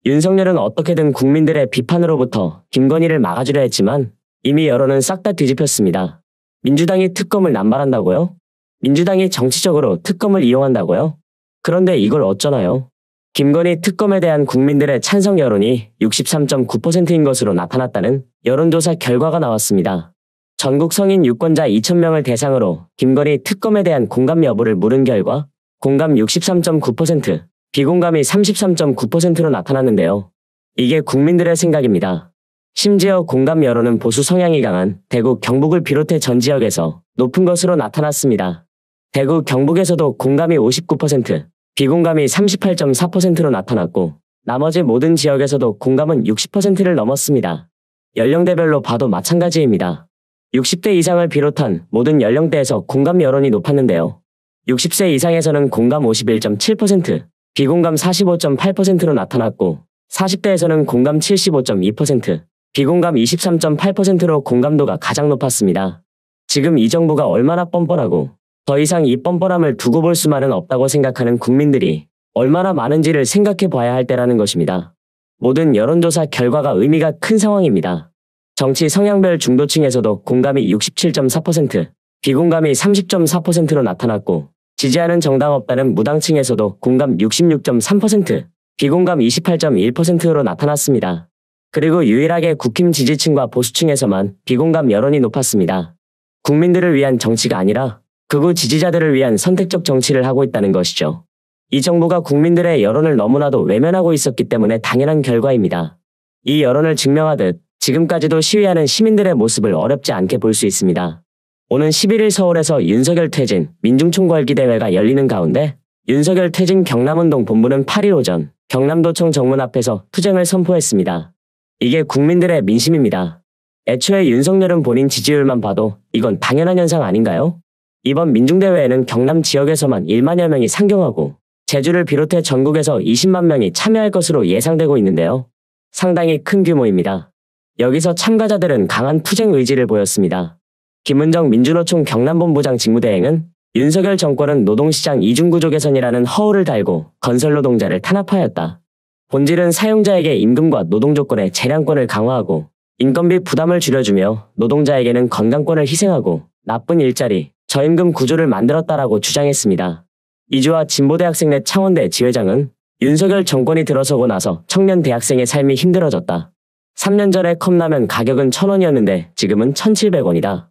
윤석열은 어떻게든 국민들의 비판으로부터 김건희를 막아주려 했지만 이미 여론은 싹 다 뒤집혔습니다. 민주당이 특검을 남발한다고요? 민주당이 정치적으로 특검을 이용한다고요? 그런데 이걸 어쩌나요? 김건희 특검에 대한 국민들의 찬성 여론이 63.9%인 것으로 나타났다는 여론조사 결과가 나왔습니다. 전국 성인 유권자 2,000명을 대상으로 김건희 특검에 대한 공감 여부를 물은 결과 공감 63.9%, 비공감이 33.9%로 나타났는데요. 이게 국민들의 생각입니다. 심지어 공감 여론은 보수 성향이 강한 대구, 경북을 비롯해 전 지역에서 높은 것으로 나타났습니다. 대구, 경북에서도 공감이 59%, 비공감이 38.4%로 나타났고 나머지 모든 지역에서도 공감은 60%를 넘었습니다. 연령대별로 봐도 마찬가지입니다. 60대 이상을 비롯한 모든 연령대에서 공감 여론이 높았는데요. 60세 이상에서는 공감 51.7%, 비공감 45.8%로 나타났고 40대에서는 공감 75.2%, 비공감 23.8%로 공감도가 가장 높았습니다. 지금 이 정부가 얼마나 뻔뻔하고 더 이상 이 뻔뻔함을 두고 볼 수만은 없다고 생각하는 국민들이 얼마나 많은지를 생각해 봐야 할 때라는 것입니다. 모든 여론조사 결과가 의미가 큰 상황입니다. 정치 성향별 중도층에서도 공감이 67.4%, 비공감이 30.4%로 나타났고 지지하는 정당 없다는 무당층에서도 공감 66.3%, 비공감 28.1%로 나타났습니다. 그리고 유일하게 국힘 지지층과 보수층에서만 비공감 여론이 높았습니다. 국민들을 위한 정치가 아니라 극우 지지자들을 위한 선택적 정치를 하고 있다는 것이죠. 이 정부가 국민들의 여론을 너무나도 외면하고 있었기 때문에 당연한 결과입니다. 이 여론을 증명하듯 지금까지도 시위하는 시민들의 모습을 어렵지 않게 볼 수 있습니다. 오는 11일 서울에서 윤석열 퇴진 민중총궐기대회가 열리는 가운데 윤석열 퇴진 경남운동 본부는 8일 오전 경남도청 정문 앞에서 투쟁을 선포했습니다. 이게 국민들의 민심입니다. 애초에 윤석열은 본인 지지율만 봐도 이건 당연한 현상 아닌가요? 이번 민중대회에는 경남 지역에서만 1만여 명이 상경하고 제주를 비롯해 전국에서 20만 명이 참여할 것으로 예상되고 있는데요. 상당히 큰 규모입니다. 여기서 참가자들은 강한 투쟁 의지를 보였습니다. 김은정 민주노총 경남본부장 직무대행은 윤석열 정권은 노동시장 이중구조 개선이라는 허울을 달고 건설노동자를 탄압하였다. 본질은 사용자에게 임금과 노동조건의 재량권을 강화하고 인건비 부담을 줄여주며 노동자에게는 건강권을 희생하고 나쁜 일자리, 저임금 구조를 만들었다라고 주장했습니다. 이주화 진보대학생회 창원대 지회장은 윤석열 정권이 들어서고 나서 청년 대학생의 삶이 힘들어졌다. 3년 전에 컵라면 가격은 1,000원이었는데 지금은 1,700원이다.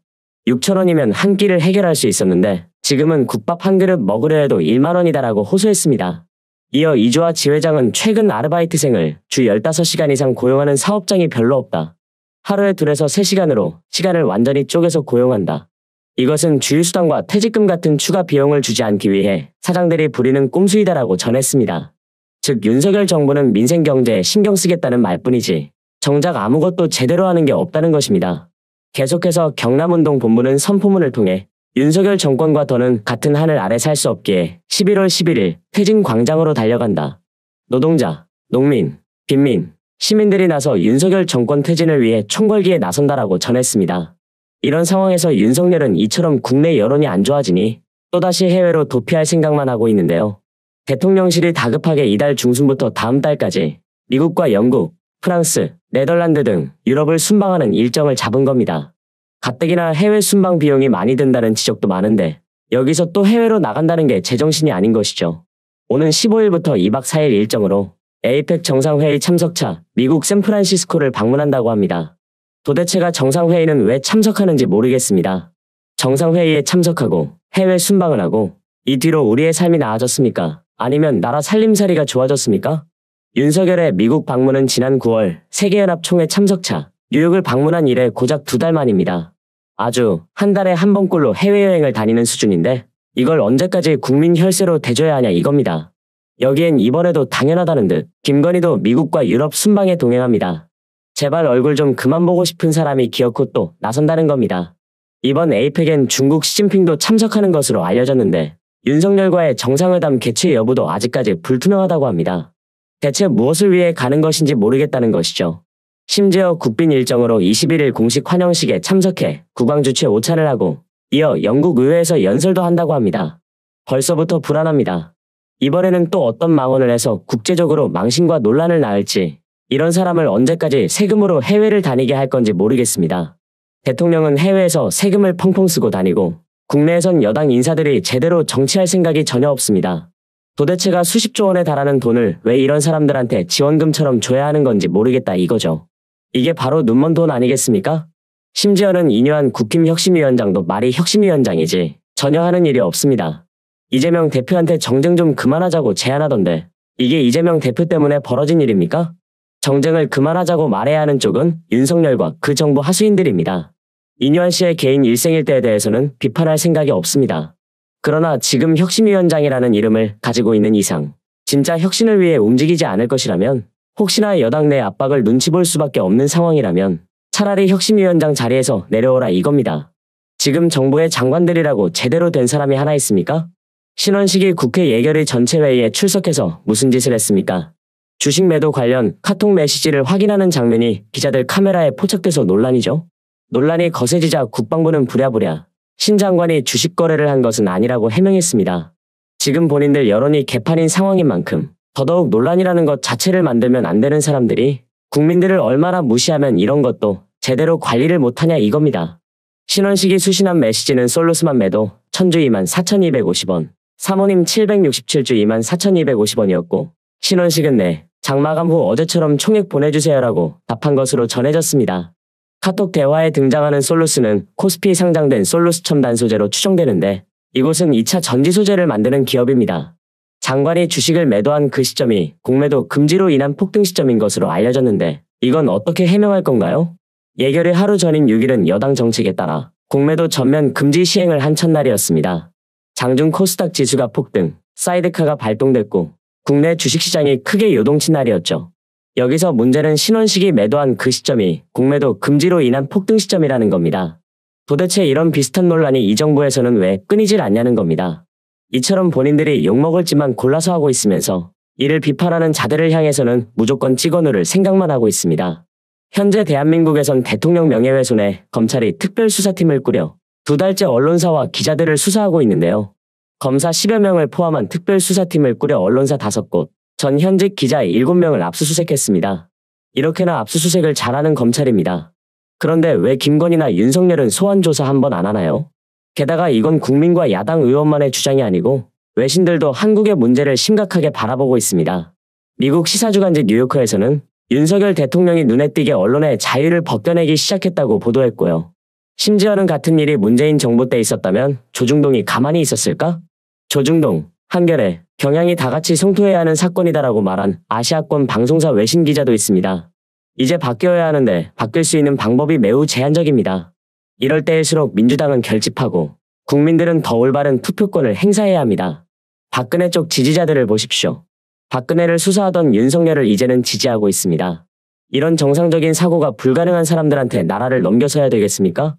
6,000원이면 한 끼를 해결할 수 있었는데 지금은 국밥 한 그릇 먹으려 해도 1만 원이다라고 호소했습니다. 이어 이주화 지회장은 최근 아르바이트생을 주 15시간 이상 고용하는 사업장이 별로 없다. 하루에 2에서 3시간으로 시간을 완전히 쪼개서 고용한다. 이것은 주휴수당과 퇴직금 같은 추가 비용을 주지 않기 위해 사장들이 부리는 꼼수이다라고 전했습니다. 즉 윤석열 정부는 민생 경제에 신경 쓰겠다는 말뿐이지 정작 아무것도 제대로 하는 게 없다는 것입니다. 계속해서 경남운동 본부는 선포문을 통해 윤석열 정권과 더는 같은 하늘 아래 살 수 없기에 11월 11일 퇴진 광장으로 달려간다. 노동자, 농민, 빈민, 시민들이 나서 윤석열 정권 퇴진을 위해 총궐기에 나선다라고 전했습니다. 이런 상황에서 윤석열은 이처럼 국내 여론이 안 좋아지니 또다시 해외로 도피할 생각만 하고 있는데요. 대통령실이 다급하게 이달 중순부터 다음 달까지 미국과 영국, 프랑스, 네덜란드 등 유럽을 순방하는 일정을 잡은 겁니다. 가뜩이나 해외 순방 비용이 많이 든다는 지적도 많은데 여기서 또 해외로 나간다는 게 제정신이 아닌 것이죠. 오는 15일부터 2박 4일 일정으로 에이펙 정상회의 참석차 미국 샌프란시스코를 방문한다고 합니다. 도대체가 정상회의는 왜 참석하는지 모르겠습니다. 정상회의에 참석하고 해외 순방을 하고 이 뒤로 우리의 삶이 나아졌습니까? 아니면 나라 살림살이가 좋아졌습니까? 윤석열의 미국 방문은 지난 9월 세계연합 총회 참석차 뉴욕을 방문한 이래 고작 2달 만입니다. 아주 한 달에 한 번꼴로 해외여행을 다니는 수준인데 이걸 언제까지 국민 혈세로 대줘야 하냐 이겁니다. 여기엔 이번에도 당연하다는 듯 김건희도 미국과 유럽 순방에 동행합니다. 제발 얼굴 좀 그만 보고 싶은 사람이 기어코 또 나선다는 겁니다. 이번 에이펙엔 중국 시진핑도 참석하는 것으로 알려졌는데 윤석열과의 정상회담 개최 여부도 아직까지 불투명하다고 합니다. 대체 무엇을 위해 가는 것인지 모르겠다는 것이죠. 심지어 국빈 일정으로 21일 공식 환영식에 참석해 국왕주최 오찬을 하고 이어 영국 의회에서 연설도 한다고 합니다. 벌써부터 불안합니다. 이번에는 또 어떤 망언을 해서 국제적으로 망신과 논란을 낳을지, 이런 사람을 언제까지 세금으로 해외를 다니게 할 건지 모르겠습니다. 대통령은 해외에서 세금을 펑펑 쓰고 다니고 국내에선 여당 인사들이 제대로 정치할 생각이 전혀 없습니다. 도대체가 수십조 원에 달하는 돈을 왜 이런 사람들한테 지원금처럼 줘야 하는 건지 모르겠다 이거죠. 이게 바로 눈먼 돈 아니겠습니까? 심지어는 인유한 국힘혁신위원장도 말이 혁신위원장이지 전혀 하는 일이 없습니다. 이재명 대표한테 정쟁 좀 그만하자고 제안하던데 이게 이재명 대표 때문에 벌어진 일입니까? 정쟁을 그만하자고 말해야 하는 쪽은 윤석열과 그 정부 하수인들입니다. 인유한 씨의 개인 일생일대에 대해서는 비판할 생각이 없습니다. 그러나 지금 혁신위원장이라는 이름을 가지고 있는 이상 진짜 혁신을 위해 움직이지 않을 것이라면 혹시나 여당 내 압박을 눈치 볼 수밖에 없는 상황이라면 차라리 혁신위원장 자리에서 내려오라 이겁니다. 지금 정부의 장관들이라고 제대로 된 사람이 하나 있습니까? 신원식이 국회 예결위 전체 회의에 출석해서 무슨 짓을 했습니까? 주식 매도 관련 카톡 메시지를 확인하는 장면이 기자들 카메라에 포착돼서 논란이죠. 논란이 거세지자 국방부는 부랴부랴 신 장관이 주식 거래를 한 것은 아니라고 해명했습니다. 지금 본인들 여론이 개판인 상황인 만큼 더더욱 논란이라는 것 자체를 만들면 안 되는 사람들이 국민들을 얼마나 무시하면 이런 것도 제대로 관리를 못하냐 이겁니다. 신원식이 수신한 메시지는 솔루스만 매도 1000주 24,250원, 사모님 767주 24,250원이었고 신원식은 네, 장마감 후 어제처럼 총액 보내주세요라고 답한 것으로 전해졌습니다. 카톡 대화에 등장하는 솔루스는 코스피 상장된 솔루스 첨단 소재로 추정되는데 이곳은 2차 전지 소재를 만드는 기업입니다. 장관이 주식을 매도한 그 시점이 공매도 금지로 인한 폭등 시점인 것으로 알려졌는데 이건 어떻게 해명할 건가요? 예결위 하루 전인 6일은 여당 정책에 따라 공매도 전면 금지 시행을 한 첫날이었습니다. 장중 코스닥 지수가 폭등, 사이드카가 발동됐고 국내 주식시장이 크게 요동친 날이었죠. 여기서 문제는 신원식이 매도한 그 시점이 공매도 금지로 인한 폭등 시점이라는 겁니다. 도대체 이런 비슷한 논란이 이 정부에서는 왜 끊이질 않냐는 겁니다. 이처럼 본인들이 욕먹을지만 골라서 하고 있으면서 이를 비판하는 자들을 향해서는 무조건 찍어 누를 생각만 하고 있습니다. 현재 대한민국에선 대통령 명예훼손에 검찰이 특별수사팀을 꾸려 2달째 언론사와 기자들을 수사하고 있는데요. 검사 10여 명을 포함한 특별수사팀을 꾸려 언론사 5곳, 전 현직 기자 7명을 압수수색했습니다. 이렇게나 압수수색을 잘하는 검찰입니다. 그런데 왜 김건희나 윤석열은 소환조사 한 번 안 하나요? 게다가 이건 국민과 야당 의원만의 주장이 아니고 외신들도 한국의 문제를 심각하게 바라보고 있습니다. 미국 시사주간지 뉴요커에서는 윤석열 대통령이 눈에 띄게 언론의 자유를 벗겨내기 시작했다고 보도했고요. 심지어는 같은 일이 문재인 정부 때 있었다면 조중동이 가만히 있었을까? 조중동, 한겨레, 경향이 다 같이 성토해야 하는 사건이다라고 말한 아시아권 방송사 외신 기자도 있습니다. 이제 바뀌어야 하는데 바뀔 수 있는 방법이 매우 제한적입니다. 이럴 때일수록 민주당은 결집하고 국민들은 더 올바른 투표권을 행사해야 합니다. 박근혜 쪽 지지자들을 보십시오. 박근혜를 수사하던 윤석열을 이제는 지지하고 있습니다. 이런 정상적인 사고가 불가능한 사람들한테 나라를 넘겨서야 되겠습니까?